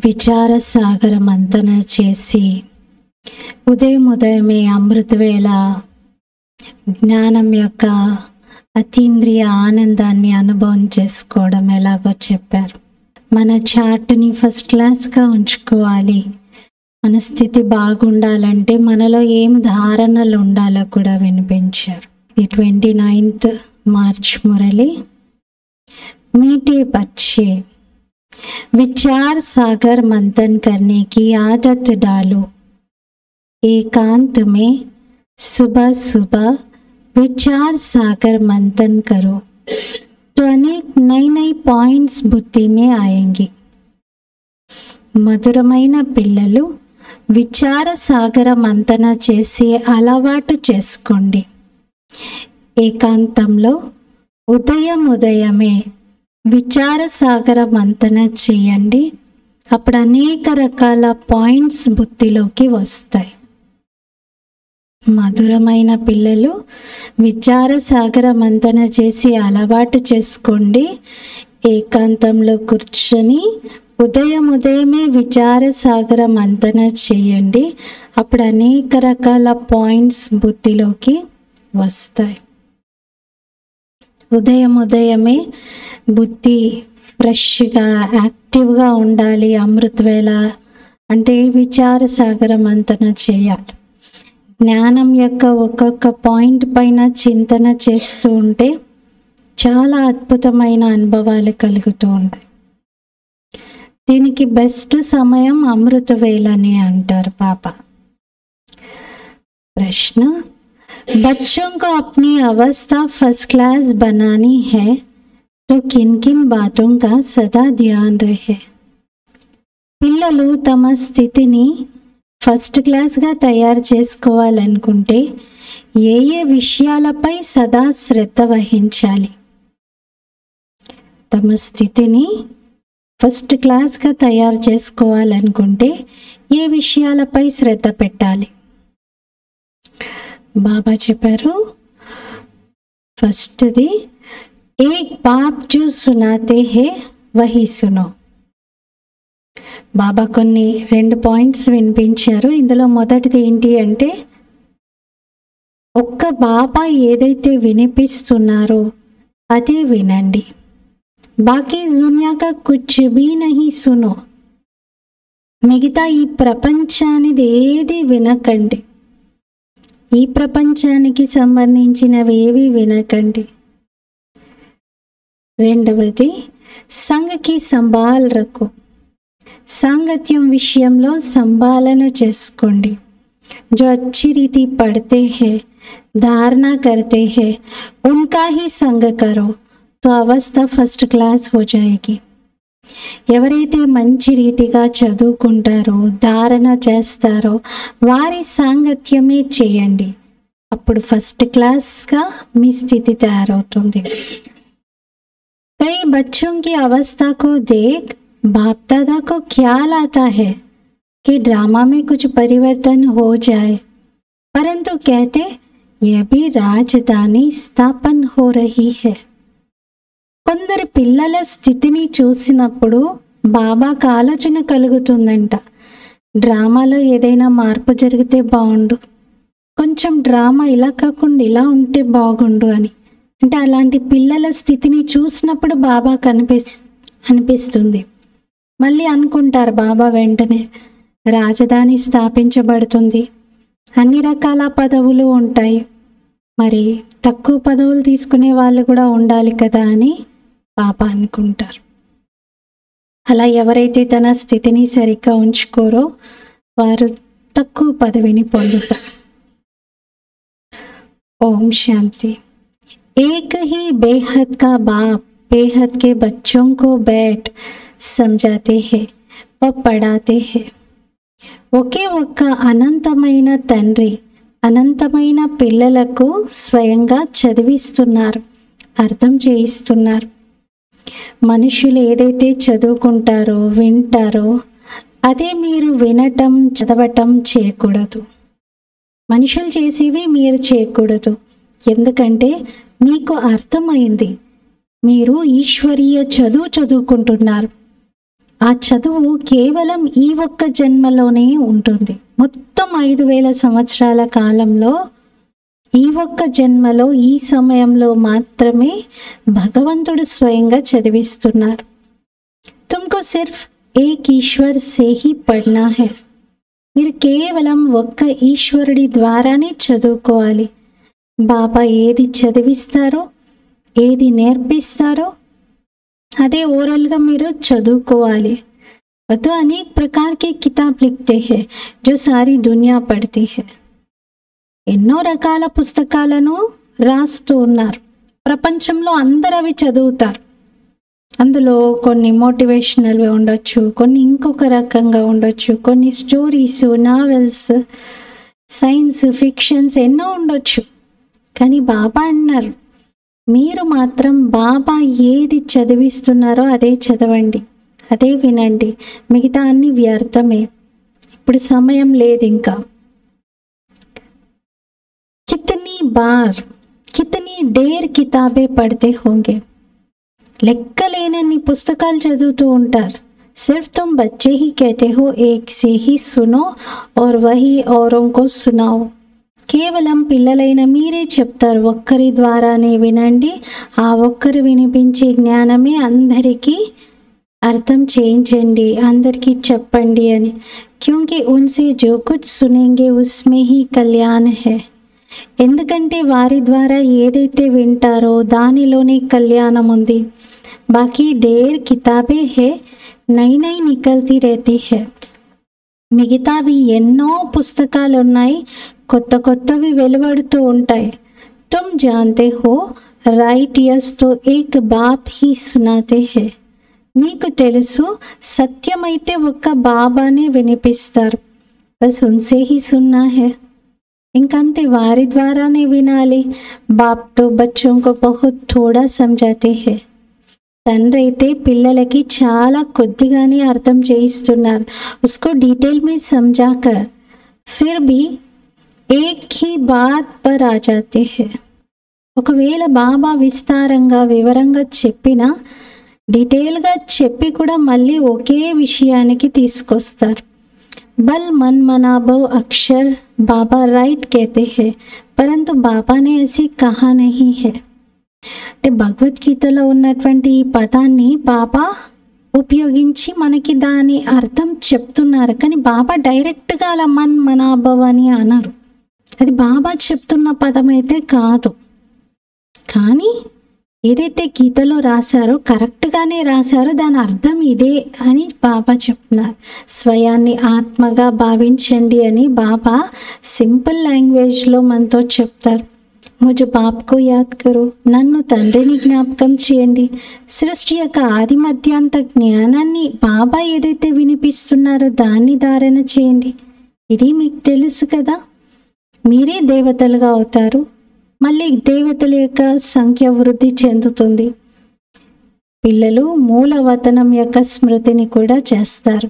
విచార సాగర మంతన చేసి ఉదయమే అమృతవేళ జ్ఞానం యొక్క అతీంద్రియ ఆనందాన్ని అనుభవం చేసుకోవడం ఎలాగో చెప్పారు. మన చార్ట్ని ఫస్ట్ క్లాస్గా ఉంచుకోవాలి. మన స్థితి బాగుండాలంటే మనలో ఏం ధారణలు ఉండాలో కూడా వినిపించారు. ఇది 29th మార్చ్ మురళి. मीठे बच्चे, विचार सागर मंथन करने की आदत डालो. एकांत में सुबह सुबह विचार सागर मंथन करो तो अनेक नई नई पॉइंट्स बुद्धि में आएंगे. మధురమైన పిల్లలు విచార సాగర మంతన చేసే అలవాటు చేసుకోండి. ఏకాంతంలో ఉదయమే విచార సాగర మంతన చేయండి. అప్పుడు అనేక రకాల పాయింట్స్ బుద్ధిలోకి వస్తాయి. మధురమైన పిల్లలు విచార సాగర మంతన చేసి అలవాటు చేసుకోండి. ఏకాంతంలో కూర్చొని ఉదయమే విచార సాగర మంతన చేయండి. అప్పుడు అనేక రకాల పాయింట్స్ బుద్ధిలోకి వస్తాయి. ఉదయమే బుద్ధి ఫ్రెష్గా యాక్టివ్గా ఉండాలి. అమృతవేళ అంటే విచార సాగర మంతన చేయాలి. జ్ఞానం యొక్క ఒక్కొక్క పాయింట్ పైన చింతన చేస్తూ ఉంటే చాలా అద్భుతమైన అనుభవాలు కలుగుతూ ఉంటాయి. దీనికి బెస్ట్ సమయం అమృతవేళని అంటారు పాప. ప్రశ్న, बच्चों को अपनी अवस्था फर्स्ट क्लास बनानी है तो किन किन बातों का सदा ध्यान रहे. పిల్లలు తమ స్థితిని ఫస్ట్ క్లాస్గా తయారు చేసుకోవాలనుకుంటే ఏ విషయాలపై సదా శ్రద్ధ వహించాలి? తమ స్థితిని ఫస్ట్ క్లాస్గా తయారు చేసుకోవాలనుకుంటే ఏ విషయాలపై శ్రద్ధ పెట్టాలి? బాబా చెప్పారు, ఫస్ట్ది ఏక్ బాప్ జో సునాతే హే వహీ సునో. బాబా కొన్ని 2 పాయింట్స్ వినిపించారు. ఇందులో మొదటిది ఏంటి అంటే, ఒక్క బాబా ఏదైతే వినిపిస్తున్నారో అదే వినండి. బాకీ దునియా కా కుచ్ భీ నహీ సునో. మిగతా ఈ ప్రపంచానిది ఏది వినకండి. ఈ ప్రపంచానికి సంబంధించినవి ఏవి వినకండి. రెండవది సంఘకి సంభాల్ రఖో. సాంగత్యం విషయంలో సంభాలన చేసుకోండి. जो अच्छी रीति पढ़ते हैं, धारणा करते हैं, उनका ही संग करो तो अवस्था फर्स्ट क्लास हो जाएगी. ఎవరైతే మంచి రీతిగా చదువుకుంటారో ధారణ చేస్తారో వారి సాంగత్యమే చేయండి. అప్పుడు ఫస్ట్ క్లాస్గా మీ స్థితి తయారవుతుంది. कई बच्चों की अवस्था को देख बाप दादा को ख्याल आता है कि ड्रामा में कुछ परिवर्तन हो जाए, परंतु कहते यह भी राजधानी स्थापन हो रही है. కొందరి పిల్లల స్థితిని చూసినప్పుడు బాబాకు ఆలోచన కలుగుతుందంట, డ్రామాలో ఏదైనా మార్పు జరిగితే బాగుండు, కొంచెం డ్రామా ఇలా కాకుండా ఇలా ఉంటే బాగుండు అని. అంటే అలాంటి పిల్లల స్థితిని చూసినప్పుడు బాబాకు అనిపిస్తుంది. మళ్ళీ అనుకుంటారు బాబా వెంటనే రాజధాని స్థాపించబడుతుంది, అన్ని రకాల పదవులు ఉంటాయి, మరి తక్కువ పదవులు తీసుకునే వాళ్ళు కూడా ఉండాలి కదా అని బాబా అనుకుంటారు. అలా ఎవరైతే తన స్థితిని సరిగ్గా ఉంచుకోరో వారు తక్కువ పదవిని పొందుతారు. ఓం శాంతి. एक ही बेहद का बाप बेहद के बच्चों को बैठ समझाते हैं व पढ़ाते हैं. ఒకే ఒక్క అనంతమైన తండ్రి అనంతమైన పిల్లలకు స్వయంగా చదివిస్తున్నారు, అర్థం చేయిస్తున్నారు. మనుషులు ఏదైతే చదువుకుంటారో వింటారో అదే మీరు వినటం చదవటం చేయకూడదు. మనుషులు చేసేవి మీరు చేయకూడదు. ఎందుకంటే మీకు అర్థమైంది, మీరు ఈశ్వరీయ చదువుకుంటున్నారు. ఆ చదువు కేవలం ఈ ఒక్క జన్మలోనే ఉంటుంది. మొత్తం 5000 సంవత్సరాల కాలంలో ఈ ఒక్క జన్మలో ఈ సమయంలో మాత్రమే భగవంతుడు స్వయంగా చదివిస్తున్నారు. తుమ్కో సిర్ఫ్ ఏక్ ఈశ్వర్ సే హీ పढ़ना है. మీరు కేవలం ఒక్క ఈశ్వరుడి ద్వారానే చదువుకోవాలి. బాబా ఏది చదివిస్తారో, ఏది నేర్పిస్తారో అదే ఓరల్గా మీరు చదువుకోవాలి. तो अनेक प्रकार के किताब लिखते हैं जो सारी दुनिया पढ़ती है. ఎన్నో రకాల పుస్తకాలను రాస్తూ ఉన్నారు. ప్రపంచంలో అందరూ అవి చదువుతారు. అందులో కొన్ని మోటివేషనల్ ఉండొచ్చు, కొన్ని ఇంకొక రకంగా ఉండొచ్చు, కొన్ని స్టోరీస్, నావెల్స్, సైన్స్ ఫిక్షన్స్ ఎన్నో ఉండొచ్చు. కానీ బాబా అన్నారు, మీరు మాత్రం బాబా ఏది చదివిస్తున్నారో అదే చదవండి, అదే వినండి. మిగతా అన్ని వ్యర్థమే. ఇప్పుడు సమయం లేదు ఇంకా. కితనీ బార్ కితనీ డేర్ కితాబే పढ़ते होंगे. లెక్కలేనన్ని పుస్తకాలు చదువుతూ ఉంటారు. సిర్ఫ్ తుమ్ బच्चे ही कहते हो एक से ही सुनो और वही औरों को सुनाओ. కేవలం పిల్లలైన మీరే చెప్తారు, ఒక్కరి ద్వారానే వినండి, ఆ ఒక్కరు వినిపించే జ్ఞానమే అందరికీ అర్థం చేయించండి, అందరికీ చెప్పండి అని. క్యూంకి ఉన్సే జో కుచ్ సునేంగే ఉస్మే హీ కళ్యాణ్ హై. ఎందుకంటే వారి ద్వారా ఏదైతే వింటారో దానిలోనే కళ్యాణం ఉంది. బాకీ డేర్ కితాబే హై నై నై నికల్తీ रहती है. మిగతావి ఎన్నో పుస్తకాలు ఉన్నాయి, కొత్త కొత్తవి వెలువడుతూ ఉంటాయి. తుమ్ జాన్తే హో రైట్ యస్ తో ఏక్ బాప్ హీ సునాతే హై. మీకు తెలుసు, సత్యమైతే ఒక్క బాబానే వినిపిస్తారు. బస్ ఉన్సే హీ సున్నా హై. ఇంకంతే, వారి ద్వారానే వినాలి. బాప్ తో బచ్చోं को बहुत थोड़ा समझाते हैं. తండ్రి అయితే పిల్లలకి చాలా కొద్దిగానే అర్థం చేయిస్తున్నారు. ఉస్కో డీటెయిల్ में समझाकर फिर भी एक ही बात पर आ जाते हैं. ఒకవేళ బాబా విస్తారంగా వివరంగా చెప్పినా, డీటెయిల్గా చెప్పి కూడా మళ్ళీ ఒకే విషయానికి తీసుకొస్తారు. बल मन मनाभव अक्षर बाबा राइट कहते हैं, परंतु बाबा ने ऐसी कहा नहीं है. అంటే భగవద్గీతలో ఉన్నటువంటి ఈ పదాన్ని బాబా ఉపయోగించి మనకి దాని అర్థం చెప్తున్నారు. కానీ బాబా డైరెక్ట్గా అలా మన్ మనాభవ్ అని అన్నారు. అది బాబా చెప్తున్న పదం అయితే కాదు. కానీ ఏదైతే గీతలో రాశారో కరెక్ట్గానే రాశారో, దాని అర్థం ఇదే అని బాబా చెప్తున్నారు. స్వయాన్ని ఆత్మగా భావించండి అని బాబా సింపుల్ లాంగ్వేజ్లో మనతో చెప్తారు. ముझे బాప్కో యాద్ కరో, నన్ను తండ్రిని జ్ఞాపకం చేయండి. సృష్టి యొక్క ఆది మధ్యాంత జ్ఞానాన్ని బాబా ఏదైతే వినిపిస్తున్నారో దాన్ని ధారణ చేయండి. ఇది మీకు తెలుసు కదా. మీరే దేవతలుగా అవుతారు. మళ్ళీ దేవతల యొక్క సంఖ్య వృద్ధి చెందుతుంది. పిల్లలు మూలవతనం యొక్క స్మృతిని కూడా చేస్తారు.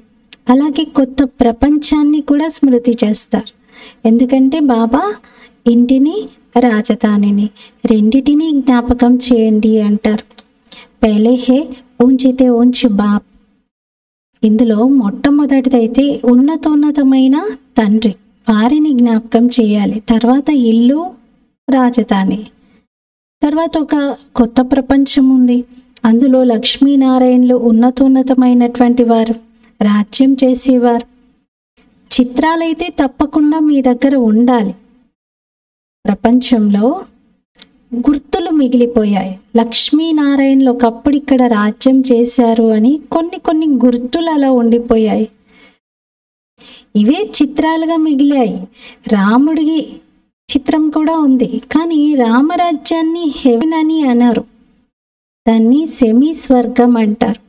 అలాగే కొత్త ప్రపంచాన్ని కూడా స్మృతి చేస్తారు. ఎందుకంటే బాబా ఇంటిని రాజధానిని రెండిటిని జ్ఞాపకం చేయండి అంటారు. పహలే హే ఊంచితే ఊంచి బాప్. ఇందులో మొట్టమొదటిదైతే ఉన్నతోన్నతమైన తండ్రి, వారిని జ్ఞాపకం చేయాలి. తర్వాత ఇల్లు, రాజధాని. తర్వాత ఒక కొత్త ప్రపంచం ఉంది. అందులో లక్ష్మీనారాయణలు ఉన్నతోన్నతమైనటువంటి వారు, రాజ్యం చేసేవారు. చిత్రాలైతే తప్పకుండా మీ దగ్గర ఉండాలి. ప్రపంచంలో గుర్తులు మిగిలిపోయాయి. లక్ష్మీనారాయణలు ఒకప్పుడు ఇక్కడ రాజ్యం చేశారు అని కొన్ని గుర్తులు అలా ఉండిపోయాయి. ఇవే చిత్రాలుగా మిగిలాయి. రాముడి చిత్రం కూడా ఉంది. కానీ రామరాజ్యాన్ని హెవెన్ అని అన్నారు, దాన్ని సెమీ స్వర్గం అంటారు.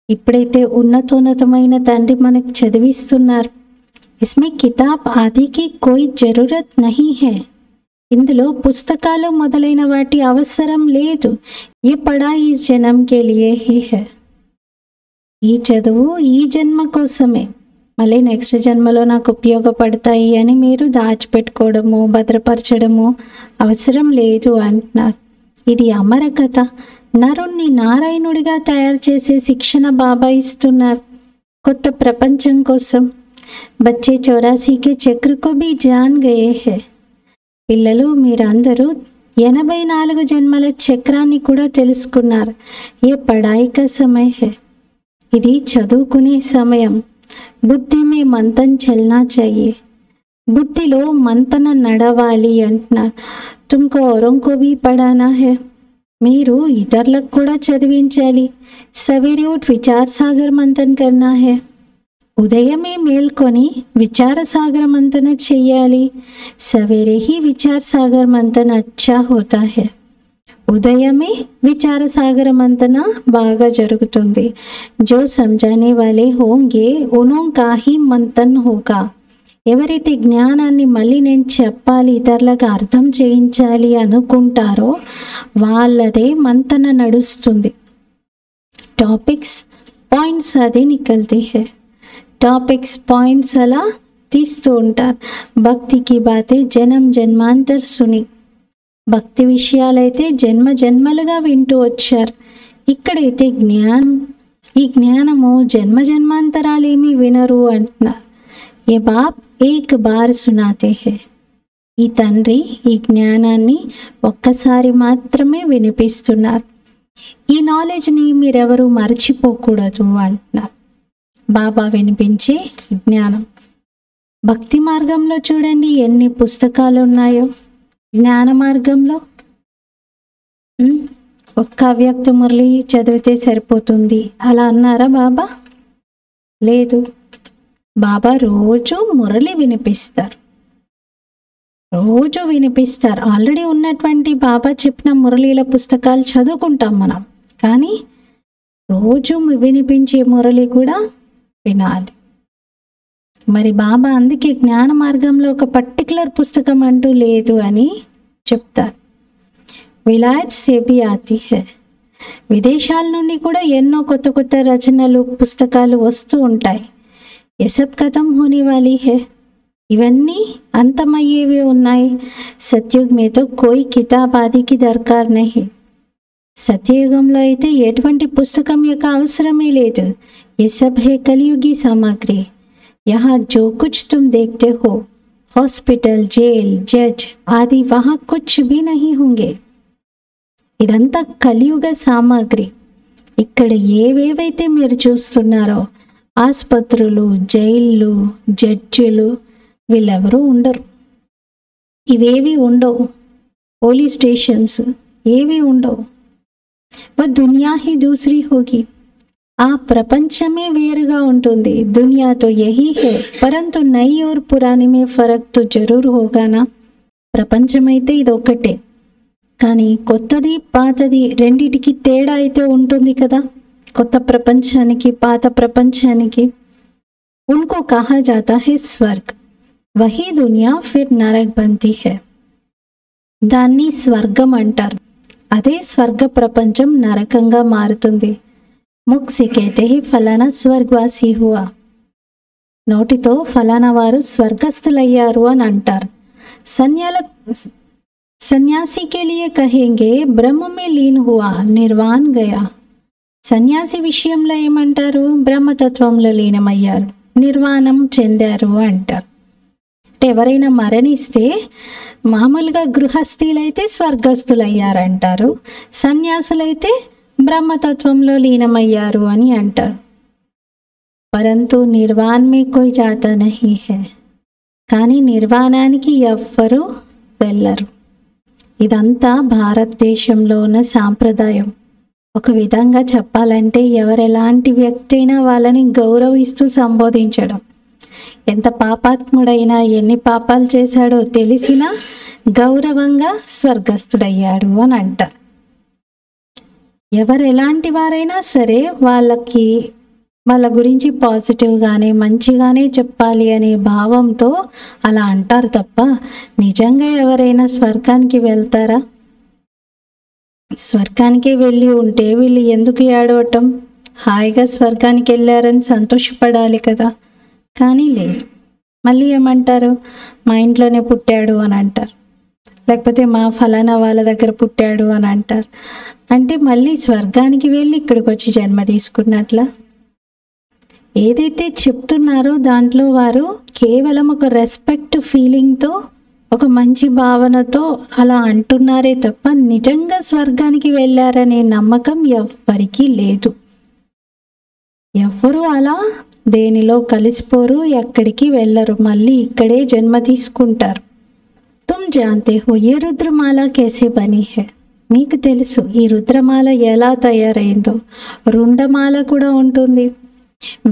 ఇప్పుడైతే ఉన్నతోన్నతమైన తండ్రి మనకు చదివిస్తున్నారు. ఇస్మే కితాబ్ ఆదికి కోయి జరూరత్ నహీ హై. ఇందులో పుస్తకాలు మొదలైన వాటి అవసరం లేదు. ఏ పడా ఈ జన్మకే లియే హీ హై. ఈ చదువు ఈ జన్మ కోసమే. మళ్ళీ నెక్స్ట్ జన్మలో నాకు ఉపయోగపడతాయి అని మీరు దాచిపెట్టుకోవడము, భద్రపరచడము అవసరం లేదు అంటున్నారు. ఇది అమర కథ. నరుణ్ణి నారాయణుడిగా తయారు చేసే శిక్షణ బాబా ఇస్తున్నారు. కొత్త ప్రపంచం కోసం. బచ్చే 84 के चक्र को भी जान गए हैं. పిల్లలు మీరందరూ 84 జన్మల చక్రాన్ని కూడా తెలుసుకున్నారు. ఏ పढ़ाई का समय है. ఇది చదువుకునే సమయం. బుద్ధి में मंथन चलना चाहिए. బుద్ధిలో మంతన నడవాలి అంటున్నారు. तुमको औरों को भी पढ़ाना है. మీరు ఇతరులకు కూడా చదివించాలి. సవేరే ఉఠ్ విచార సాగర్ మంతన్ కర్నా హై. ఉదయమే మేల్కొని విచార సాగర మంతన చెయ్యాలి. సవేరే హీ విచార సాగర మంతన అచ్చా హోతా హై. ఉదయమే విచార సాగర మంతన బాగా జరుగుతుంది. జో సమझाने वाले होंगे उन्हों का ही मंथन होगा. ఎవరైతే జ్ఞానాన్ని మళ్ళీ నేను చెప్పాలి, ఇతరులకు అర్థం చేయించాలి అనుకుంటారో వాళ్ళదే మంతన నడుస్తుంది. టాపిక్స్ పాయింట్స్ అది నికల్తీ హై. టాపిక్స్ పాయింట్స్ అలా తీస్తూ ఉంటారు. భక్తికి బాతే జన్మ జన్మాంతర్ సుని. భక్తి విషయాలైతే జన్మ జన్మలుగా వింటూ వచ్చారు. ఇక్కడైతే ఈ జ్ఞానము జన్మ జన్మాంతరాలేమీ వినరు అంటున్నారు. ఏ బాప్ ఏక్ బార్ సునాతే హై. ఈ తండ్రి ఈ జ్ఞానాన్ని ఒక్కసారి మాత్రమే వినిపిస్తున్నారు. ఈ నాలెడ్జ్ని మీరెవరూ మర్చిపోకూడదు అంటున్నారు. బాబా వినిపించే జ్ఞానం. భక్తి మార్గంలో చూడండి ఎన్ని పుస్తకాలు ఉన్నాయో. జ్ఞాన మార్గంలో ఒక్క అవ్యక్త మురళి చదివితే సరిపోతుంది అలా అన్నారా బాబా? లేదు. బాబా రోజు మురళి వినిపిస్తారు. రోజు వినిపిస్తారు. ఆల్రెడీ ఉన్నటువంటి బాబా చెప్పిన మురళీల పుస్తకాలు చదువుకుంటాం మనం. కానీ రోజు వినిపించే మురళి కూడా వినాలి. మరి బాబా అందుకే జ్ఞాన మార్గంలో ఒక పర్టికులర్ పుస్తకం అంటూ లేదు అని చెప్తారు. విలాయత్ సేబి ఆతి హై. విదేశాల నుండి కూడా ఎన్నో కొత్త కొత్త రచనలు పుస్తకాలు వస్తూ ఉంటాయి. ये सब खत्म होने वाली है. ఇవన్నీ అంతమయ్యేవి ఉన్నాయి. సత్యుగ్ మే తో కోయి కితాబ్ ఆదికి దర్కార్ నహీ. సత్యయుగంలో అయితే ఎటువంటి పుస్తకం యొక్క అవసరమే లేదు. ये सब है कलयुगी सामग्री. यहाँ जो कुछ तुम देखते हो हॉस्पिटल जेल जज आदि वहाँ कुछ भी नहीं होंगे. ఇదంతా కలియుగ సామాగ్రి. ఇక్కడ ఏవేవైతే మీరు చూస్తున్నారో ఆసుపత్రులు జైళ్ళు జడ్జిలు వీళ్ళెవరూ ఉండరు. ఇవేవి ఉండవు. పోలీస్ స్టేషన్స్ ఏవి ఉండవు. దునియా హీ దూసరీ హోగి. ఆ ప్రపంచమే వేరుగా ఉంటుంది. దునియాతో యహీ హై పరంతు నై और పురాని మే ఫరక్ తో జరూర్ హోగానా. ప్రపంచమైతే ఇది ఒకటే, కానీ కొత్తది పాతది రెండిటికి తేడా అయితే ఉంటుంది కదా. కొత్త ప్రపంచానికి పాత ప్రపంచానికి. ఉनको कहा जाता है स्वर्ग. वही दुनिया फिर नरक बनती है. దాన్ని స్వర్గం అంటారు. అదే స్వర్గ ప్రపంచం నరకంగా మారుతుంది. ముఖ్ సే कहते हैं ఫలానా స్వర్గవాసి హువా. నోటితో ఫలానా వారు స్వర్గస్థులయ్యారు అని అంటారు. సన్యాసి के लिए कहेंगे ब्रह्म में लीन हुआ निर्वाण गया. సన్యాసి విషయంలో ఏమంటారు? బ్రహ్మతత్వంలో లీనమయ్యారు, నిర్వాణం చెందారు అంటారు. అంటే ఎవరైనా మరణిస్తే మామూలుగా గృహస్థులైతే స్వర్గస్థులయ్యారంటారు, సన్యాసులైతే బ్రహ్మతత్వంలో లీనమయ్యారు అని అంటారు. పరంతు నిర్వాణ మే కోయి జాతా నహీ హై. కానీ నిర్వాణానికి ఎవ్వరూ వెళ్ళరు. ఇదంతా భారతదేశంలో ఉన్న సాంప్రదాయం. ఒక విధంగా చెప్పాలంటే ఎవరెలాంటి వ్యక్తి అయినా వాళ్ళని గౌరవిస్తూ సంబోధించడం. ఎంత పాపాత్ముడైనా ఎన్ని పాపాలు చేశాడో తెలిసినా గౌరవంగా స్వర్గస్థుడయ్యాడు అని అంటారు. ఎవరు ఎలాంటి వారైనా సరే వాళ్ళ గురించి పాజిటివ్గానే మంచిగానే చెప్పాలి అనే భావంతో అలా అంటారు తప్ప నిజంగా ఎవరైనా స్వర్గానికి వెళ్తారా? స్వర్గానికి వెళ్ళి ఉంటే వీళ్ళు ఎందుకు ఏడవటం? హాయిగా స్వర్గానికి వెళ్ళారని సంతోషపడాలి కదా. కానీ లేదు. మళ్ళీ ఏమంటారు? మా ఇంట్లోనే పుట్టాడు అని అంటారు, లేకపోతే మా ఫలానా వాళ్ళ దగ్గర పుట్టాడు అని అంటారు. అంటే మళ్ళీ స్వర్గానికి వెళ్ళి ఇక్కడికి వచ్చి జన్మ తీసుకున్నట్లా. ఏదైతే చెప్తున్నారో దాంట్లో వారు కేవలం ఒక రెస్పెక్ట్ ఫీలింగ్తో, ఒక మంచి భావనతో అలా అంటున్నారే తప్ప నిజంగా స్వర్గానికి వెళ్ళారనే నమ్మకం ఎవ్వరికీ లేదు. ఎవ్వరూ అలా దేనిలో కలిసిపోరు, ఎక్కడికి వెళ్ళరు, మళ్ళీ ఇక్కడే జన్మ తీసుకుంటారు. తుమ్ జాంతే హో ఏ రుద్రమాల కేసే బనీ హై. మీకు తెలుసు ఈ రుద్రమాల ఎలా తయారైందో. రుండమాల కూడా ఉంటుంది,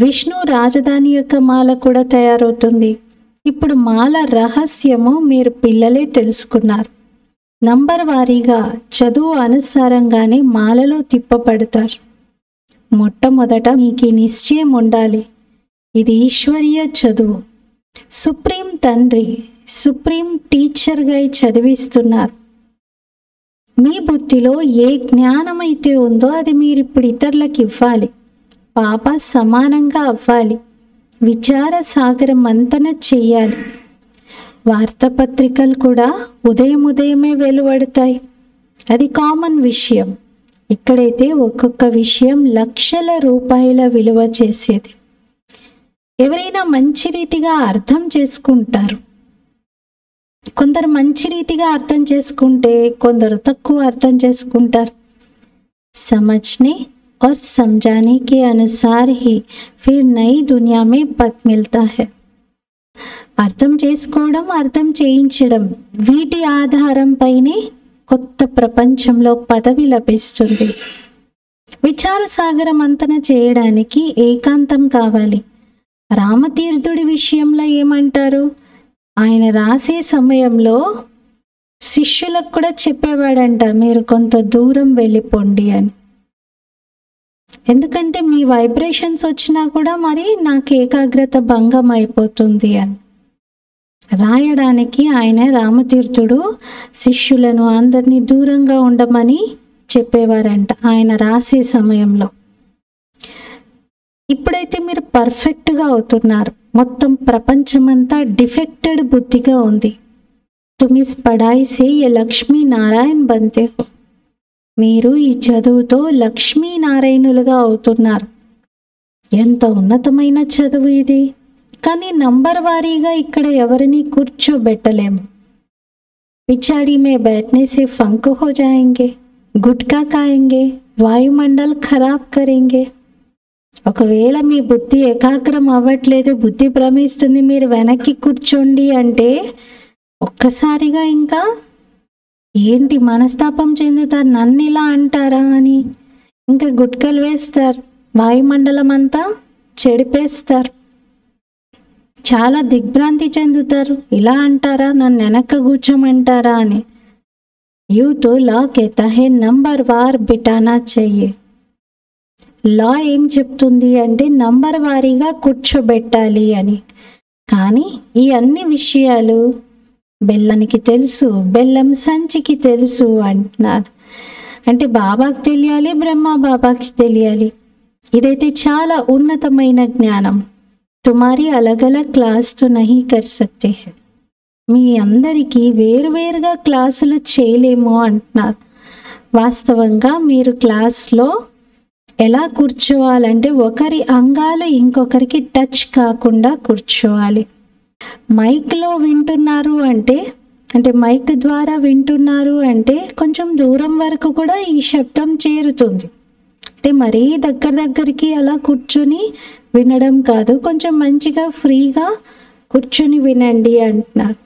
విష్ణు రాజధాని యొక్క మాల కూడా తయారవుతుంది. ఇప్పుడు మాల రహస్యము మీరు పిల్లలే తెలుసుకున్నారు. నంబర్ వారీగా చదువు అనుసారంగానే మాలలో తిప్పబడతారు. మొట్టమొదట మీకు నిశ్చయం ఉండాలి, ఇది ఈశ్వరీయ చదువు. సుప్రీం తండ్రి సుప్రీం టీచర్గా చదివిస్తున్నారు. మీ బుద్ధిలో ఏ జ్ఞానమైతే ఉందో అది మీరు ఇప్పుడు ఇతరులకు ఇవ్వాలి. పాప సమానంగా అవ్వాలి. విచార సాగర మంతన చెయ్యాలి. వార్తాపత్రికలు కూడా ఉదయమే వెలువడతాయి. అది కామన్ విషయం. ఇక్కడైతే ఒక్కొక్క విషయం లక్షల రూపాయల విలువ చేసేది. ఎవరైనా మంచి రీతిగా అర్థం చేసుకుంటారు. కొందరు మంచి రీతిగా అర్థం చేసుకుంటే కొందరు తక్కువ అర్థం చేసుకుంటారు. समझने और समझाने के अनुसार ही फिर नई दुनिया में पद मिलता है. అర్థం చేసుకోవడం, అర్థం చేయించడం, వీటి ఆధారంపైనే కొత్త ప్రపంచంలో పదవి లభిస్తుంది. విచార సాగర మంతన చేయడానికి ఏకాంతం కావాలి. రామతీర్థుడి విషయంలో ఏమంటారు? ఆయన రాసే సమయంలో శిష్యులకు కూడా చెప్పేవాడంట, మీరు కొంత దూరం వెళ్ళిపోండి అని. ఎందుకంటే మీ వైబ్రేషన్స్ వచ్చినా కూడా మరి నాకు ఏకాగ్రత భంగం అయిపోతుంది అని రాయడానికి ఆయన రామతీర్థుడు శిష్యులను అందరినీ దూరంగా ఉండమని చెప్పేవారంట ఆయన రాసే సమయంలో. ఇప్పుడైతే మీరు పర్ఫెక్ట్గా అవుతున్నారు. మొత్తం ప్రపంచమంతా డిఫెక్టెడ్ బుద్ధిగా ఉంది. తుమ్ ఇస్ పడాయి సే ఏ లక్ష్మీ నారాయణ బంతే హో. మీరు ఈ చదువుతో లక్ష్మీనారాయణులుగా అవుతున్నారు. ఎంత ఉన్నతమైన చదువు ఇది. కానీ నంబర్ వారీగా ఇక్కడ ఎవరిని కూర్చోబెట్టలేము. పిచాడి మే बैठने से फंक हो जाएंगे, गुटका खाएंगे, వాయుమండల్ ఖరాబ్ కరేంగే. ఒకవేళ మీ బుద్ధి ఏకాగ్రం అవ్వట్లేదు, బుద్ధి భ్రమిస్తుంది, మీరు వెనక్కి కూర్చోండి అంటే ఒక్కసారిగా ఇంకా ఏంటి మనస్తాపం చెందుతారు, నన్ను ఇలా అంటారా అని ఇంకా గుట్కలు వేస్తారు, వాయుమండలం అంతా చెడిపేస్తారు, చాలా దిగ్భ్రాంతి చెందుతారు. ఇలా అంటారా, నన్ను వెనక్కి కూర్చోమంటారా అని. యూ తో లా कहता है నంబర్ వార్ బిటానా చెయ్యే. లా ఏం చెప్తుంది అంటే నంబర్ వారీగా కూర్చోబెట్టాలి అని. కానీ ఈ అన్ని విషయాలు బెల్లానికి తెలుసు, బెల్లం సంచికి తెలుసు అంటున్నారు. అంటే బాబాకి తెలియాలి, బ్రహ్మ బాబాకి తెలియాలి. ఇదైతే చాలా ఉన్నతమైన జ్ఞానం. తుమారి అలగల క్లాస్తో నహీ కర్ సక్తే హై. మీ అందరికీ వేరువేరుగా క్లాసులు చేయలేము అంటున్నారు. వాస్తవంగా మీరు క్లాస్లో ఎలా కూర్చోవాలంటే ఒకరి అంగాలు ఇంకొకరికి టచ్ కాకుండా కూర్చోవాలి. మైక్లో వింటున్నారు అంటే మైక్ ద్వారా వింటున్నారు అంటే కొంచెం దూరం వరకు కూడా ఈ శబ్దం చేరుతుంది. అంటే మరీ దగ్గరికి అలా కూర్చొని వినడం కాదు, కొంచెం మంచిగా ఫ్రీగా కూర్చొని వినండి అంటున్నారు.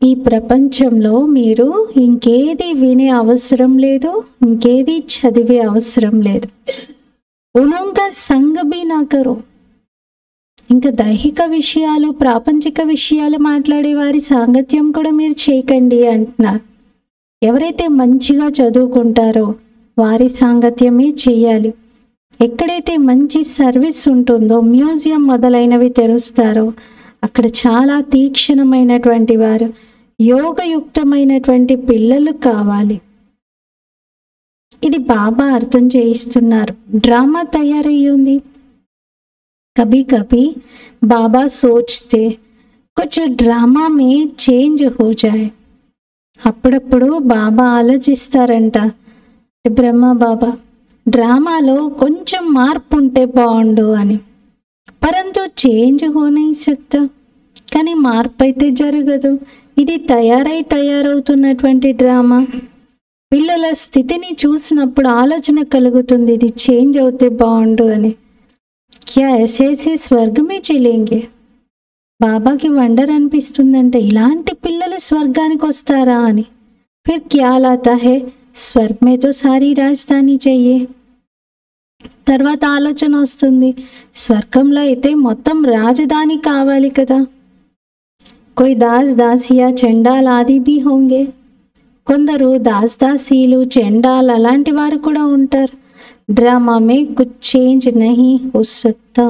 ఈ ప్రపంచంలో మీరు ఇంకేది వినే అవసరం లేదు, ఇంకేది చదివే అవసరం లేదు. ఉనంగా సంగ బి నా కరో. ఇంకా దైహిక విషయాలు, ప్రాపంచిక విషయాలు మాట్లాడే వారి సాంగత్యం కూడా మీరు చేయకండి అంటున్నారు. ఎవరైతే మంచిగా చదువుకుంటారో వారి సాంగత్యమే చేయాలి. ఎక్కడైతే మంచి సర్వీస్ ఉంటుందో, మ్యూజియం మొదలైనవి తెరుస్తారో అక్కడ చాలా తీక్షణమైనటువంటి వారు, యోగయుక్తమైనటువంటి పిల్లలు కావాలి. ఇది బాబా అర్థం చేయిస్తున్నారు. డ్రామా తయారయ్యింది. కభీ కభీ బాబా సోచ్తే కుछ డ్రామా మే చేంజ్ హో జాయ్. అప్పుడప్పుడు బాబా ఆలోచిస్తారంట, బ్రహ్మ బాబా డ్రామాలో కొంచెం మార్పు ఉంటే బాగుండు అని. పరంతు చేంజ్ హో నహీ సక్తా. కానీ మార్పు అయితే జరగదు. ఇది తయారవుతున్నటువంటి డ్రామా. పిల్లల స్థితిని చూసినప్పుడు ఆలోచన కలుగుతుంది, ఇది చేంజ్ అవుతే బాగుండు అని. క్యా ఐసే స్వర్గమే చెలేంగే. బాబాకి వండర్ అనిపిస్తుందంటే ఇలాంటి పిల్లలు స్వర్గానికి వస్తారా అని. ఫిర్ క్యా లాతా హై, స్వర్గ్ మే తో సారీ రాజధాని చెయ్యే. తర్వాత ఆలోచన వస్తుంది, స్వర్గంలో అయితే మొత్తం రాజధాని కావాలి కదా. कोई दास दासिया चंडाल आदि भी होंगे. కొందరు దాసీలు చెండాల్ అలాంటి వారు కూడా ఉంటారు. డ్రామా మే కుచ్ చేంజ్ నహీ హో సక్తా.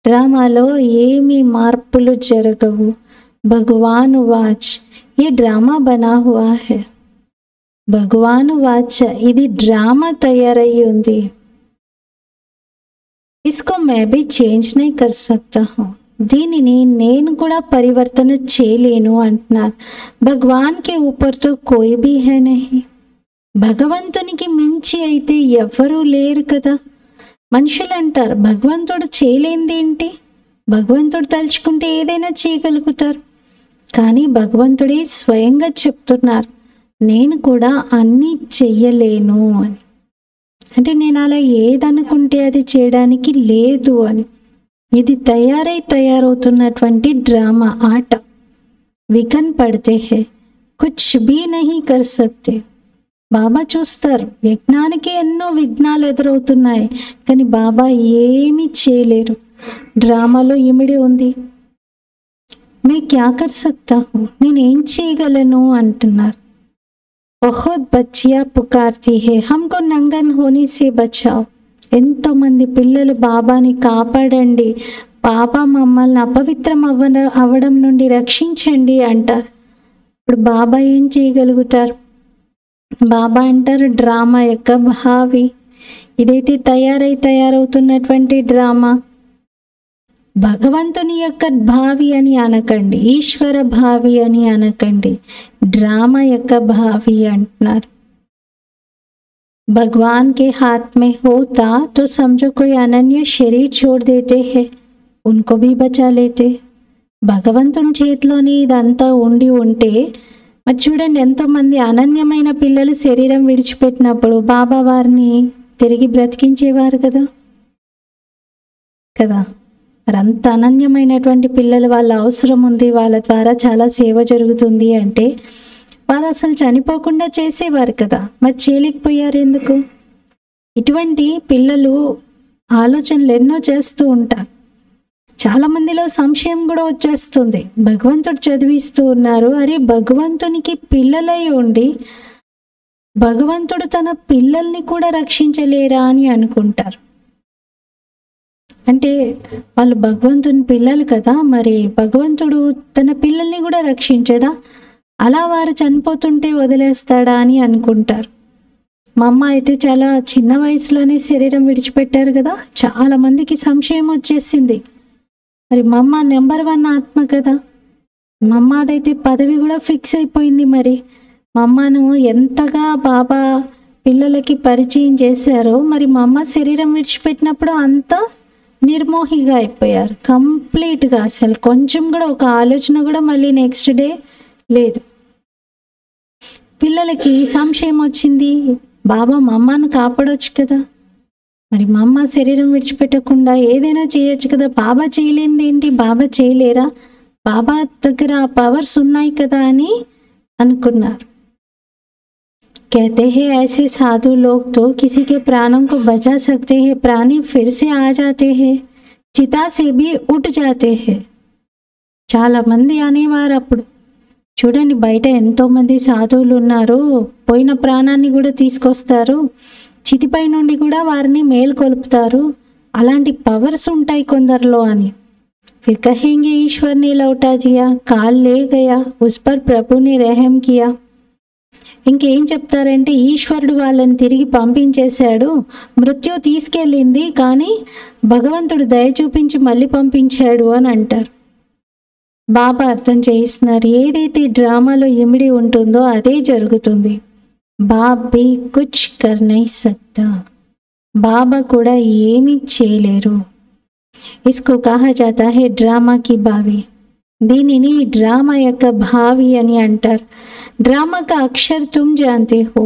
డ్రామాలో ఏమీ మార్పులు జరగవు. భగవాన్ వాచ్, ये డ్రామా బనా హువా హై. భగవాన్ వాచ్, ఇది డ్రామా తయారయ్యి ఉంది. इसको मैं भी चेंज नहीं कर सकता हूँ. దీనిని నేను కూడా పరివర్తన చేయలేను అంటున్నారు. భగవాన్కి ఊపర్తో కోయి భీ హై నహీ. భగవంతునికి మించి అయితే ఎవ్వరూ లేరు కదా. మనుషులు అంటారు భగవంతుడు చేయలేంది ఏంటి, భగవంతుడు తలుచుకుంటే ఏదైనా చేయగలుగుతారు. కానీ భగవంతుడే స్వయంగా చెప్తున్నారు, నేను కూడా అన్నీ చెయ్యలేను అని. అంటే నేను అలా ఏదనుకుంటే అది చేయడానికి లేదు అని. ఇది తయారవుతున్నటువంటి డ్రామా ఆట. విఘన్ పడితే హే కుచ్ భీ నహీ కర్ సక్తే. బాబా చూస్తారు యజ్ఞానికి ఎన్నో విఘ్నాలు ఎదురవుతున్నాయి, కానీ బాబా ఏమీ చేయలేరు. డ్రామాలో ఇమిడి ఉంది. మే క్యా కర్ సక్తా హూ, నేనేం చేయగలను అంటున్నారు. బహుత్ బచ్చియా పుకార్తీ హే హమ్కో నంగన్ హోనీ సే బచావ్. ఎంతోమంది పిల్లలు బాబాని కాపాడండి, బాబా మమ్మల్ని అపవిత్రం అవ్వడం నుండి రక్షించండి అంటారు. ఇప్పుడు బాబా ఏం చేయగలుగుతారు? బాబా అంటారు డ్రామా యొక్క భావి. ఇదైతే తయారవుతున్నటువంటి డ్రామా. భగవంతుని యొక్క భావి అని అనకండి, ఈశ్వర భావి అని అనకండి, డ్రామా యొక్క భావి అంటున్నారు. भगवान के हाथ में होता तो समझो कोई अनन्य शरीर छोड़ देते हैं, उनको भी बचा लेते. భగవంతుని చేతిలోని ఇదంతా ఉంటే మరి చూడండి, ఎంతోమంది అనన్యమైన పిల్లలు శరీరం విడిచిపెట్టినప్పుడు బాబా వారిని తిరిగి బ్రతికించేవారు కదా. మరి అంత అనన్యమైనటువంటి పిల్లలు, వాళ్ళ అవసరం ఉంది, వాళ్ళ ద్వారా చాలా సేవ జరుగుతుంది అంటే వారు అసలు చనిపోకుండా చేసేవారు కదా. మరి చేయలేకపోయారు ఎందుకు? ఇటువంటి పిల్లలు ఆలోచనలు ఎన్నో చేస్తూ ఉంటారు. చాలామందిలో సంశయం కూడా వచ్చేస్తుంది. భగవంతుడు చదివిస్తూ ఉన్నారు, అరే భగవంతునికి పిల్లలై ఉండి భగవంతుడు తన పిల్లల్ని కూడా రక్షించలేరా అని అనుకుంటారు. అంటే వాళ్ళు భగవంతుని పిల్లలు కదా, మరి భగవంతుడు తన పిల్లల్ని కూడా రక్షించడా, అలా వారు చనిపోతుంటే వదిలేస్తాడా అని అనుకుంటారు. మా అమ్మ అయితే చాలా చిన్న వయసులోనే శరీరం విడిచిపెట్టారు కదా. చాలా మందికి సంశయం వచ్చేసింది, మరి మా అమ్మ నెంబర్ 1 ఆత్మ కదా, మా అమ్మదైతే పదవి కూడా ఫిక్స్ అయిపోయింది. మరి మా అమ్మను ఎంతగా బాబా పిల్లలకి పరిచయం చేశారో, మరి మా అమ్మ శరీరం విడిచిపెట్టినప్పుడు అంతా నిర్మోహిగా అయిపోయారు కంప్లీట్గా. అసలు కొంచెం కూడా ఒక ఆలోచన కూడా మళ్ళీ నెక్స్ట్ డే లేదు. పిల్లలకి సంశయం వచ్చింది, బాబా మా అమ్మను కాపాడొచ్చు కదా, మరి మా అమ్మ శరీరం విడిచిపెట్టకుండా ఏదైనా చేయొచ్చు కదా, బాబా చేయలేంది ఏంటి, బాబా చేయలేరా, బాబా దగ్గర ఆ పవర్స్ ఉన్నాయి కదా అని అనుకున్నారు. कहते हैं ऐसे साधु लोग तो किसी के प्राणों को बचा सकते हैं, प्राणी फिर से आ जाते हैं, चिता से भी उठ जाते हैं. చాలా మంది అనేవారు అప్పుడు. చూడండి, బయట ఎంతోమంది సాధువులు ఉన్నారు, పోయిన ప్రాణాన్ని కూడా తీసుకొస్తారు, చితిపై నుండి కూడా వారిని మేల్కొల్పుతారు, అలాంటి పవర్స్ ఉంటాయి కొందరిలో అని. ఫిర్ కహేంగే ఈశ్వర్ నే లౌటా దియా, కాల్ లే గయా, ఉస్ పర్ ప్రభు నే రెహం కియా. ఇంకేం చెప్తారంటే ఈశ్వరుడు వాళ్ళని తిరిగి పంపించేశాడు, మృత్యు తీసుకెళ్ళింది, కానీ భగవంతుడు దయ చూపించి మళ్ళీ పంపించాడు అని అంటారు. బాబా అర్థం చేయిస్తున్నారు, ఏదైతే డ్రామాలో ఇమిడి ఉంటుందో అదే జరుగుతుంది. బాబ్ భీ కుచ్ కర్ నహీ సక్తా. బాబా కూడా ఏమీ చేయలేరు. इसको कहा जाता है ड्रामा की भावी। దీనిని డ్రామా యొక్క భావి అని అంటారు। ड्रामा का अक्षर तुम जानते हो,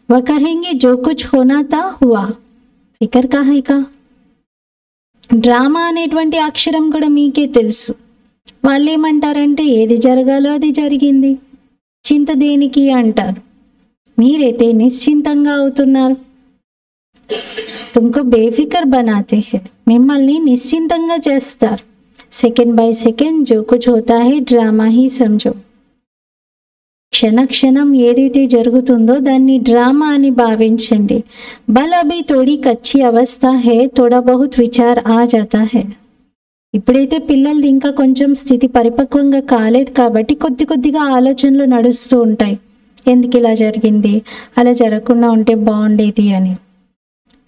वह कहेंगे जो कुछ होना था हुआ, फिकर काहे का। డ్రామా అనేటువంటి అక్షరం కూడా మీకే తెలుసు। వాళ్ళు ఏమంటారంటే ఏది జరగాలో అది జరిగింది, చింత దేనికి అంటారు। మీరైతే నిశ్చింతంగా అవుతున్నారు। तुमको बेफिक्र बनाते हैं, మిమ్మల్ని నిశ్చింతంగా చేస్తారు। సెకండ్ బై సెకండ్ जो कुछ होता है ड्रामा ही समझो। క్షణ క్షణం ఏదైతే జరుగుతుందో దాన్ని డ్రామా అని భావించండి। బల్ అభి తోడి కచ్చి అవస్థ హే, తోడా బహుత్ విచార్ ఆ జాతా హై। ఇప్పుడైతే పిల్లలది ఇంకా కొంచెం స్థితి పరిపక్వంగా కాలేదు కాబట్టి కొద్ది కొద్దిగా ఆలోచనలు నడుస్తూ ఉంటాయి। ఎందుకు ఇలా జరిగింది, అలా జరగకుండా ఉంటే బాగుండేది అని।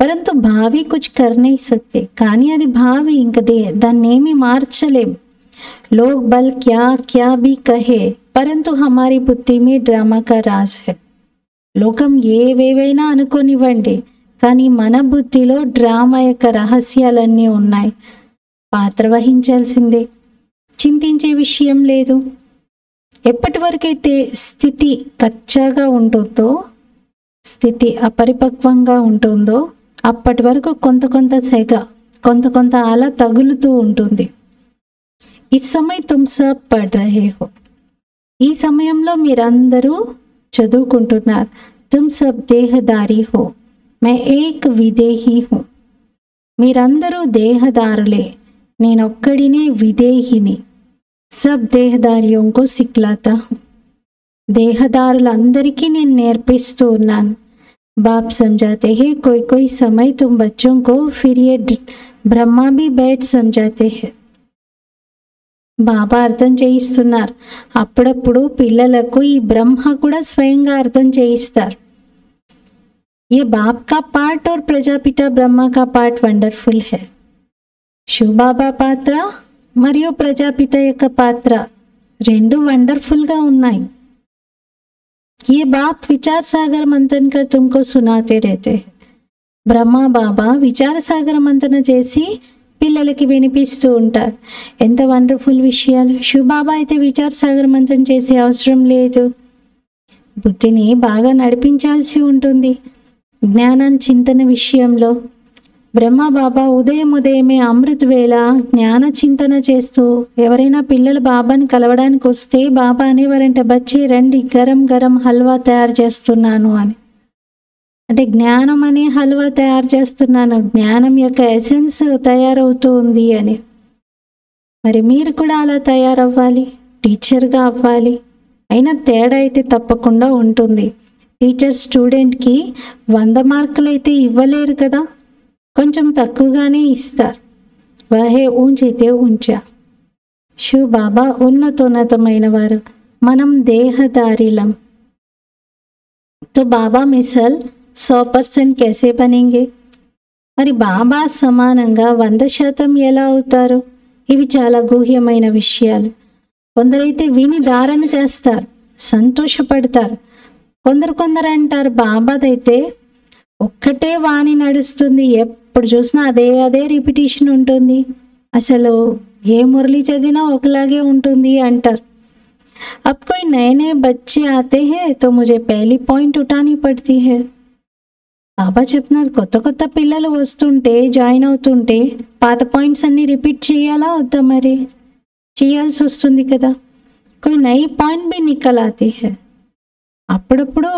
परंतु भावी कुछ कर नहीं सकते, కానీ అది భావి ఇంకా దాన్ని ఏమీ మార్చలేం। लोग बल क्या क्या भी कहे, परंतु हमारी बुद्धि में ड्रामा का राज है। లోకం ఏవేవైనా అనుకోనివ్వండి, కానీ మన బుద్ధిలో డ్రామా యొక్క రహస్యాలన్నీ ఉన్నాయి। పాత్ర వహించాల్సిందే, చింతించే విషయం లేదు। ఎప్పటి వరకైతే స్థితి కచ్చాగా ఉంటుందో, స్థితి అపరిపక్వంగా ఉంటుందో అప్పటి వరకు కొంత కొంత సెగ, కొంత కొంత అలా తగులుతూ ఉంటుంది। ఈ సమయం తుమ్ సబ్ పఢ్ రహే హో, ఈ సమయంలో మీరందరూ చదువుకుంటున్నారు। తుమ్ సబ్ దేహదారి హో, మే ఏక్ విదేహి హూ, మీరందరూ దేహదారులే, నేనొక్కడినే విదేహిని। సబ్ దేహదారియోం కో సిక్లాతా హూ, దేహదారులందరికీ నేను నేర్పిస్తూ ఉన్నాను। बाप समझाते हैं कोई कोई समय तुम बच्चों को फिर ये ब्रह्मा भी बैठ समझाते हैं। బాబా అర్థం చేయిస్తున్నారు, అప్పుడప్పుడు పిల్లలకు ఈ బ్రహ్మ కూడా స్వయంగా అర్థం చేయిస్తారు। ये बाप का पार्ट और प्रजापिता ब्रह्मा का पार्ट वंडरफुल है। శివబాబా పాత్ర మరియు ప్రజాపిత యొక్క పాత్ర రెండు వండర్ఫుల్గా ఉన్నాయి। ये बाप विचार सागर मंथन कर तुमको सुनाते रहते हैं। బ్రహ్మా బాబా విచార సాగర మంతన చేసి పిల్లలకి వినిపిస్తూ ఉంటారు। ఎంత వండర్ఫుల్ విషయాలు। శివబాబా అయితే విచార సాగర మంతన చేసే అవసరం లేదు, బుద్ధిని బాగా నడిపించాల్సి ఉంటుంది జ్ఞానం చింతన విషయంలో। బ్రహ్మా బాబా ఉదయమే అమృత వేళ జ్ఞాన చింతన చేస్తూ ఎవరైనా పిల్లలు బాబాని కలవడానికి వస్తే బాబా అనేవారంట, బచ్చే రండి గరం గరం హల్వా తయారు చేస్తున్నాను అని। అంటే జ్ఞానం అనే హల్వా తయారు చేస్తున్నాను, జ్ఞానం యొక్క ఎసెన్స్ తయారవుతూ ఉంది అని। మరి మీరు కూడా అలా తయారవ్వాలి, టీచర్గా అవ్వాలి। అయినా తేడా అయితే తప్పకుండా ఉంటుంది। టీచర్ స్టూడెంట్కి 100 మార్కులు అయితే ఇవ్వలేరు కదా, కొంచెం తక్కువగానే ఇస్తారు। వహే ఊంచైతే ఉంచా। శివ బాబా ఉన్నతోన్నతమైన వారు, మనం దేహదారిలం। తో బాబా మిసల్ 100% कैसे बनेंगे, మరి బాబా సమానంగా 100% ఎలా అవుతారు? ఇవి చాలా గుహ్యమైన విషయాలు। కొందరైతే విని ధారణ చేస్తారు, సంతోషపడతారు। కొందరు అంటారు బాబాదైతే ఒక్కటే వాణి నడుస్తుంది, ఎప్పుడు చూసినా అదే రిపిటేషన్ ఉంటుంది, అసలు ఏ మురళి చదివినా ఒకలాగే ఉంటుంది అంటారు। अब कोई नए बच्चे आते हैं तो मुझे पहली पॉइंट उठानी पड़ती है। బాబా చెప్తున్నారు, కొత్త పిల్లలు వస్తుంటే జాయిన్ అవుతుంటే పాత పాయింట్స్ అన్ని రిపీట్ చేయాలా వద్దా, మరి చేయాల్సి వస్తుంది కదా। कोई नई पॉइंट भी निकल आती है, అప్పుడప్పుడు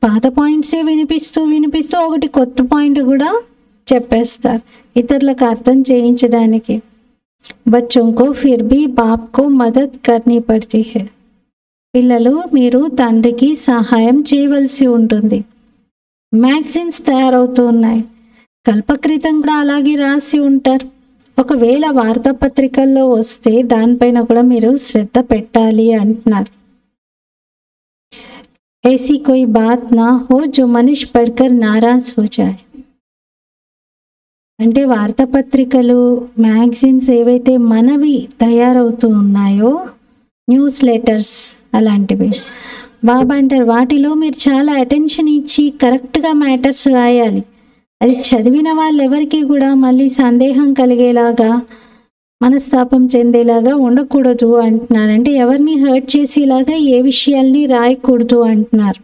పాత పాయింట్సే వినిపిస్తూ ఒకటి కొత్త పాయింట్ కూడా చెప్పేస్తారు ఇతరులకు అర్థం చేయించడానికి। बच्चों को फिर भी बाप को मदद करनी पड़ती है। పిల్లలు మీరు తండ్రికి సహాయం చేయవలసి ఉంటుంది। మ్యాగజైన్స్ తయారవుతూ ఉన్నాయి, కల్పక్రితం కూడా అలాగే రాసి ఉంటారు। ఒకవేళ వార్తాపత్రికల్లో వస్తే దానిపైన కూడా మీరు శ్రద్ధ పెట్టాలి అంటున్నారు। ऐसी कोई बात ना हो जो मनुष्य पढ़कर नाराज हो जाए। అంటే వార్తాపత్రికలు మ్యాగజైన్స్ ఏవైతే మనవి తయారవుతూ ఉన్నాయో, న్యూస్ లెటర్స్ అలాంటివి, బాబా అంటారు వాటిలో మీరు చాలా అటెన్షన్ ఇచ్చి కరెక్ట్గా మ్యాటర్స్ రాయాలి। అది చదివిన వాళ్ళెవరికి కూడా మళ్ళీ సందేహం కలిగేలాగా, మనస్తాపం చెందేలాగా ఉండకూడదు అంటున్నారు. అంటే ఎవరిని హర్ట్ చేసేలాగా ఏ విషయాల్ని రాయకూడదు అంటున్నారు.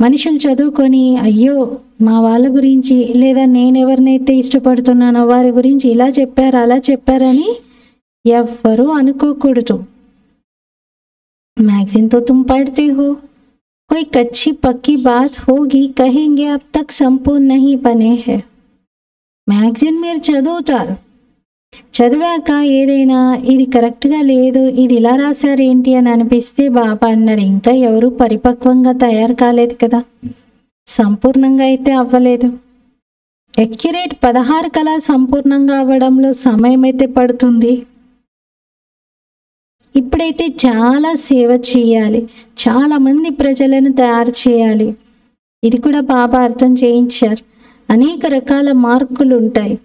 మనుషులు చదువుకొని అయ్యో మా వాళ్ళ గురించి లేదా నేను ఎవరినైతే ఇష్టపడుతున్నానో వారి గురించి ఇలా చెప్పారు అలా చెప్పారని ఎవ్వరూ అనుకోకూడదు. मैगजीन तो तुम पढ़ते हो, कोई कच्ची पक्की बात होगी, कहेंगे अब तक संपूर्ण नहीं बने हैं. మ్యాగజైన్ మీరు చదువుతారు, చదివాక ఏదైనా ఇది కరెక్ట్గా లేదు, ఇది ఇలా రాశారేంటి అని అనిపిస్తే బాబా అన్నారు ఇంకా ఎవరు పరిపక్వంగా తయారు కాలేదు కదా, సంపూర్ణంగా అయితే అవ్వలేదు. ఎక్యురేట్ 16 కళ సంపూర్ణంగా అవ్వడంలో సమయం అయితే పడుతుంది. ఇప్పుడైతే చాలా సేవ చేయాలి, చాలామంది ప్రజలను తయారు చేయాలి. ఇది కూడా బాబా అర్థం చేయించారు. అనేక రకాల మార్కులు ఉంటాయి.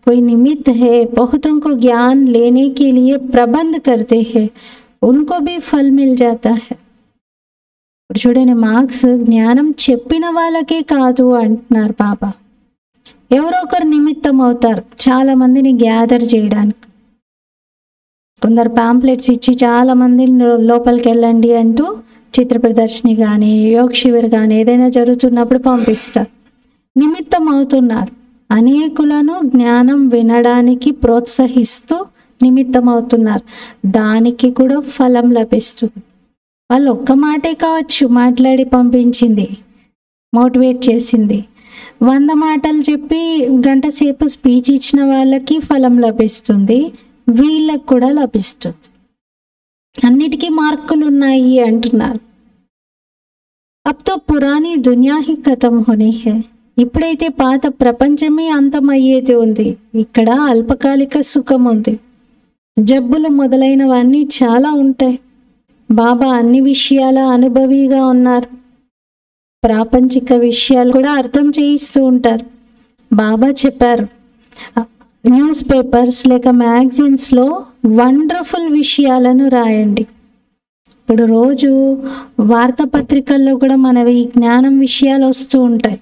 कोई निमित्त है, बहुतों को ज्ञान लेने के लिए प्रबंध करते हैं, उनको भी फल मिल जाता है. ఇప్పుడు చూడండి, మార్క్స్ జ్ఞానం చెప్పిన వాళ్ళకే కాదు అంటున్నారు బాబా. ఎవరో ఒకరు నిమిత్తం అవుతారు చాలా మందిని గ్యాదర్ చేయడానికి. కొందరు పాంప్లెట్స్ ఇచ్చి చాలా మంది లోపలికి వెళ్ళండి అంటూ చిత్ర ప్రదర్శని కానీ యోగ శిబిర్ కానీ ఏదైనా జరుగుతున్నప్పుడు పంపిస్తారు. నిమిత్తం అవుతున్నారు. అనేకులను జ్ఞానం వినడానికి ప్రోత్సహిస్తూ నిమిత్తం అవుతున్నారు. దానికి కూడా ఫలం లభిస్తుంది. వాళ్ళు ఒక్క మాటే కావచ్చు మాట్లాడి పంపించింది, మోటివేట్ చేసింది. 100 మాటలు చెప్పి గంట సేపు స్పీచ్ ఇచ్చిన వాళ్ళకి ఫలం లభిస్తుంది, వీళ్ళకు కూడా లభిస్తుంది. అన్నిటికీ మార్కులు ఉన్నాయి అంటున్నారు. అబ్ తో పురానీ దునియా హీ ఖతం హోనీ హై. ఇప్పుడైతే పాత ప్రపంచమే అంతమయ్యేది ఉంది. ఇక్కడ అల్పకాలిక సుఖం ఉంది. జబ్బులు మొదలైనవన్నీ చాలా ఉంటాయి. బాబా అన్ని విషయాల అనుభవిగా ఉన్నారు. ప్రాపంచిక విషయాలు కూడా అర్థం చేయిస్తూ ఉంటారు. బాబా చెప్పారు, న్యూస్ పేపర్స్ లేక మ్యాగజైన్స్లో వండర్ఫుల్ విషయాలను రాయండి. ఇప్పుడు రోజు వార్తాపత్రికల్లో కూడా మనవి జ్ఞానం విషయాలు వస్తూ ఉంటాయి.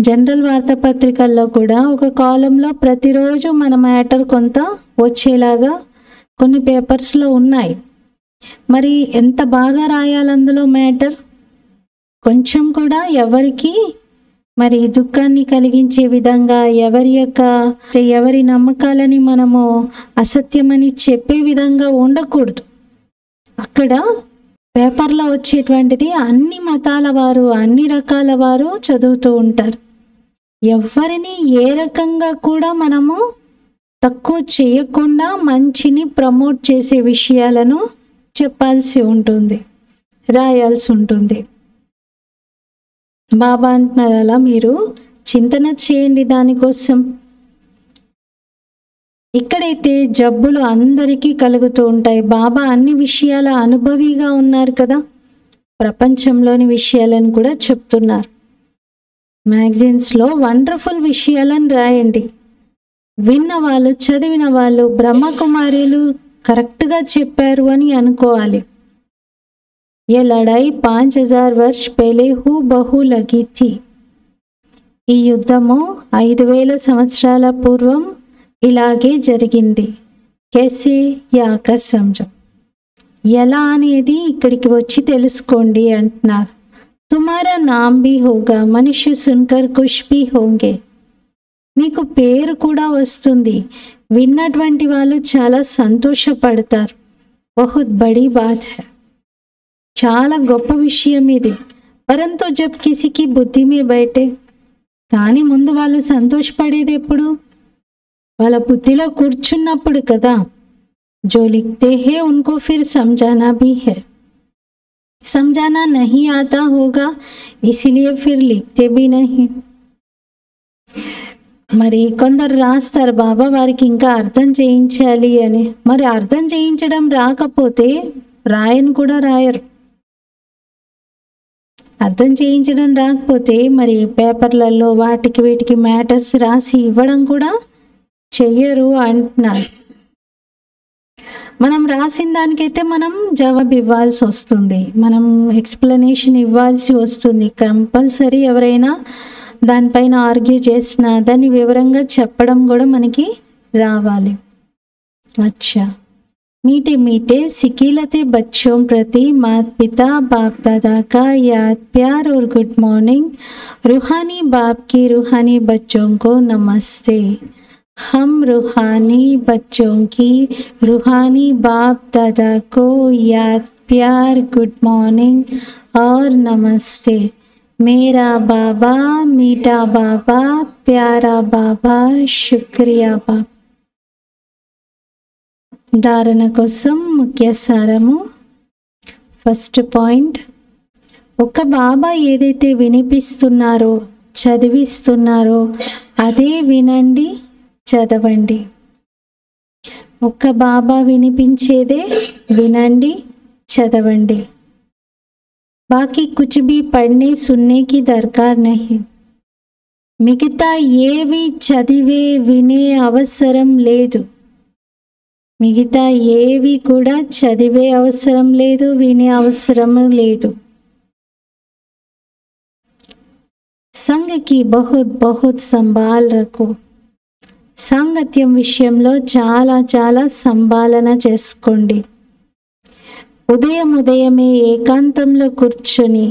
జనరల్ వార్తాపత్రికల్లో కూడా ఒక కాలంలో ప్రతిరోజు మన మ్యాటర్ కొంత వచ్చేలాగా కొన్ని పేపర్స్లో ఉన్నాయి. మరి ఎంత బాగా రాయాలి అందులో మ్యాటర్? కొంచెం కూడా ఎవరికి మరి దుఃఖాన్ని కలిగించే విధంగా, ఎవరి నమ్మకాలని మనము అసత్యమని చెప్పే విధంగా ఉండకూడదు. అక్కడ పేపర్లో వచ్చేటువంటిది అన్ని మతాల వారు, అన్ని రకాల వారు చదువుతూ ఉంటారు. ఎవరిని ఏ రకంగా కూడా మనము తక్కువ చేయకుండా మంచిని ప్రమోట్ చేసే విషయాలను చెప్పాల్సి ఉంటుంది, రాయాల్సి ఉంటుంది. బాబా అంటున్నారు, అలా మీరు చింతన చేయండి దానికోసం. ఇక్కడైతే జబ్బులు అందరికీ కలుగుతూ ఉంటాయి. బాబా అన్ని విషయాల అనుభవిగా ఉన్నారు కదా, ప్రపంచంలోని విషయాలను కూడా చెప్తున్నారు. మ్యాగజైన్స్లో వండర్ఫుల్ విషయాలను రాయండి. విన్న వాళ్ళు, చదివిన వాళ్ళు బ్రహ్మకుమారీలు కరెక్ట్గా చెప్పారు అని అనుకోవాలి. ये लड़ाई 5000 वर्ष पहले హూబహు లగి థీ. ఈ యుద్ధము 5000 సంవత్సరాల పూర్వం ఇలాగే జరిగింది. కేసే యాకర్ సమझो, ఎలా అనేది ఇక్కడికి వచ్చి తెలుసుకోండి అంటున్నారు. తుమారా నామ్ భీ హోగా, మనుష్య సున్కర్ ఖుష్ భీ హోంగే. మీకు పేరు కూడా వస్తుంది, విన్నటువంటి వాళ్ళు చాలా సంతోషపడతారు. బహుత్ బడీ బాత్ హై, చాలా గొప్ప విషయం ఇది. పరంతో జబ్ కిసికి బుద్ధి మే బైటే, కానీ ముందు వాళ్ళు సంతోషపడేది ఎప్పుడు? వాళ్ళ బుద్ధిలో కూర్చున్నప్పుడు కదా. జో లిఖతే హే ఉన్కో ఫిర్ సమझाना भी है, समझाना नहीं आता होगा इसीलिए फिर लिखते भी नहीं. మరి కొందరు రాస్తారు బాబా వారికి ఇంకా అర్థం చేయించాలి అని. మరి అర్థం చేయించడం రాకపోతే రాయను కూడా రాయరు. అర్థం చేయించడం రాకపోతే మరి పేపర్లలో వాటికి వీటికి మ్యాటర్స్ రాసి ఇవ్వడం కూడా చెయ్యరు అంటున్నారు. మనం రాసిన దానికైతే మనం జవాబు ఇవ్వాల్సి వస్తుంది, మనం ఎక్స్ప్లెనేషన్ ఇవ్వాల్సి వస్తుంది. కంపల్సరీ ఎవరైనా దానిపైన ఆర్గ్యూ చేసినా దాన్ని వివరంగా చెప్పడం కూడా మనకి రావాలి. अच्छा, मीठे मीठे सिकीलते बच्चों प्रति माता पिता बाप दादा का याद प्यार और गुड मॉर्निंग. रूहानी बाप की रूहानी बच्चों को नमस्ते. हम रूहानी बच्चों की रूहानी बाप दादा को याद प्यार गुड मॉर्निंग और नमस्ते. मेरा बाबा मीठा बाबा प्यारा बाबा शुक्रिया बाबा. ధారణ కోసం ముఖ్య సారము. ఫస్ట్ పాయింట్, ఒక బాబా ఏదైతే వినిపిస్తున్నారో చదివిస్తున్నారో అదే వినండి, చదవండి. ఒక బాబా వినిపించేదే వినండి, చదవండి. బాకీ కుచ్ భీ పढ़ने सुनने की दरकार नहीं. మిగతా ఏవి చదివే వినే అవసరం లేదు. మిగతా ఏవి కూడా చదివే అవసరం లేదు, వినే అవసరం లేదు. సంఘకి బహుత్ బహుత్ సంభాల్ రఖో. సాంగత్యం విషయంలో చాలా చాలా సంభాలన చేసుకోండి. ఉదయమే ఏకాంతంలో కూర్చొని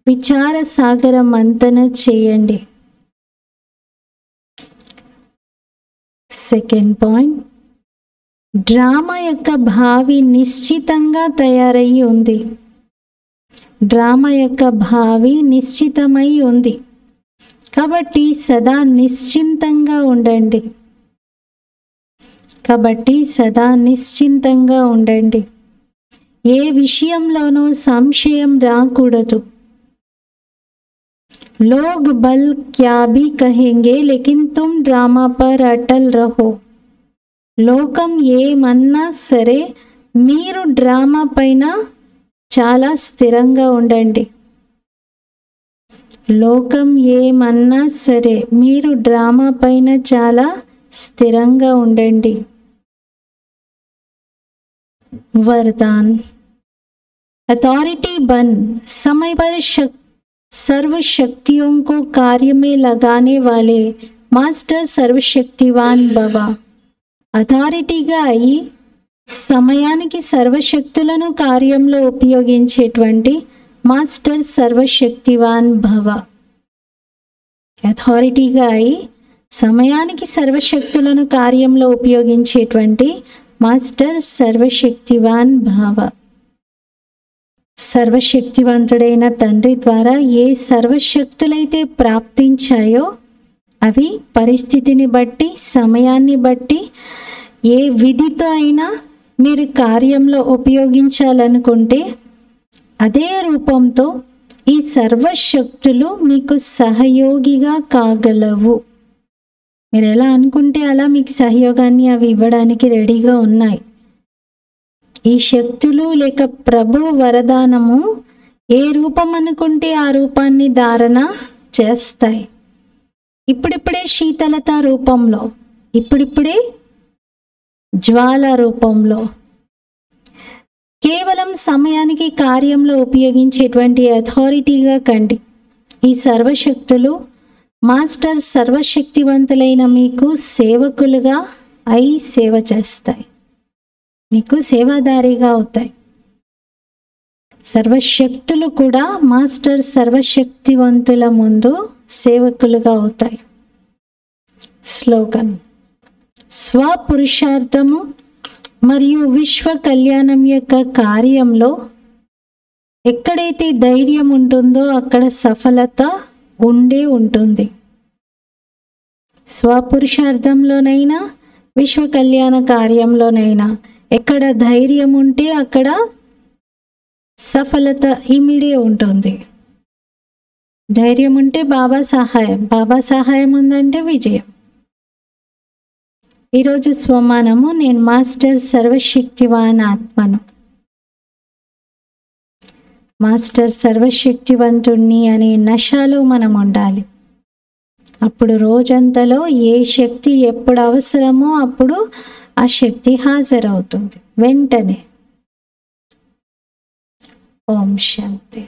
విచార సాగర మంతన చేయండి. సెకండ్ పాయింట్, డ్రామా యొక్క భావి నిశ్చితంగా తయారయ్యి ఉంది. డ్రామా యొక్క భావి నిశ్చితమై ఉంది కాబట్టి సదా నిశ్చింతంగా ఉండండి. ఏ విషయంలోనూ సంశయం రాకూడదు. लोग बल क्या भी कहेंगे लेकिन तुम ड्रामा पर अटल रहो. లోకం ఏమన్నా సరే మీరు డ్రామా పైన చాలా స్థిరంగా ఉండండి. లోకం ఏమన్నా సరే మీరు డ్రామా పైన చాలా స్థిరంగా ఉండండి. वरदान, अथॉरिटी बन समय पर सर्व शक्तियों को कार्य में लगाने वाले मास्टर सर्वशक्तिवान भवा. అథారిటీగా అయి సమయానికి సర్వశక్తులను కార్యంలో ఉపయోగించేటువంటి మాస్టర్ సర్వశక్తివాన్ భవ. అథారిటీగా అయి సమయానికి సర్వశక్తులను కార్యంలో ఉపయోగించేటువంటి మాస్టర్ సర్వశక్తివాన్ భవ. సర్వశక్తివంతుడైన తండ్రి ద్వారా ఏ సర్వశక్తులైతే ప్రాప్తించాయో అవి పరిస్థితిని బట్టి సమయాన్ని బట్టి ఏ విధితో అయినా మీరు కార్యంలో ఉపయోగించాలనుకుంటే అదే రూపంతో ఈ సర్వశక్తులు మీకు సహయోగిగా కాగలవు. మీరు ఎలా అనుకుంటే అలా మీకు సహయోగాన్ని అవి ఇవ్వడానికి రెడీగా ఉన్నాయి. ఈ శక్తులు లేక ప్రభు వరదానము ఏ రూపం అనుకుంటే ఆ రూపాన్ని ధారణ చేస్తాయి. ఇప్పుడిప్పుడే శీతలత రూపంలో, ఇప్పుడిప్పుడే జ్వాల రూపంలో, కేవలం సమయానికి కార్యంలో ఉపయోగించేటువంటి అథారిటీగా కండి. ఈ సర్వశక్తులు మాస్టర్ సర్వశక్తివంతులైన మీకు సేవకులుగా అయి సేవ చేస్తాయి, మీకు సేవాదారిగా అవుతాయి. సర్వశక్తులు కూడా మాస్టర్ సర్వశక్తివంతుల ముందు సేవకులుగా అవుతాయి. స్లోగన్, స్వపురుషార్థము మరియు విశ్వ కళ్యాణం యొక్క కార్యంలో ఎక్కడైతే ధైర్యం ఉంటుందో అక్కడ సఫలత ఉండే ఉంటుంది. స్వపురుషార్థంలోనైనా విశ్వ కళ్యాణ కార్యంలోనైనా ఎక్కడ ధైర్యం ఉంటే అక్కడ సఫలత ఇమిడే ఉంటుంది. ధైర్యం ఉంటే బాబా సహాయం ఉందంటే విజయం. ఈరోజు స్వమానము, నేను మాస్టర్ సర్వశక్తివాన్ ఆత్మను, మాస్టర్ సర్వశక్తివంతుణ్ణి అనే నశలో మనం ఉండాలి. అప్పుడు రోజంతలో ఏ శక్తి ఎప్పుడు అవసరమో అప్పుడు ఆ శక్తి హాజరవుతుంది వెంటనే. ఓం శాంతి.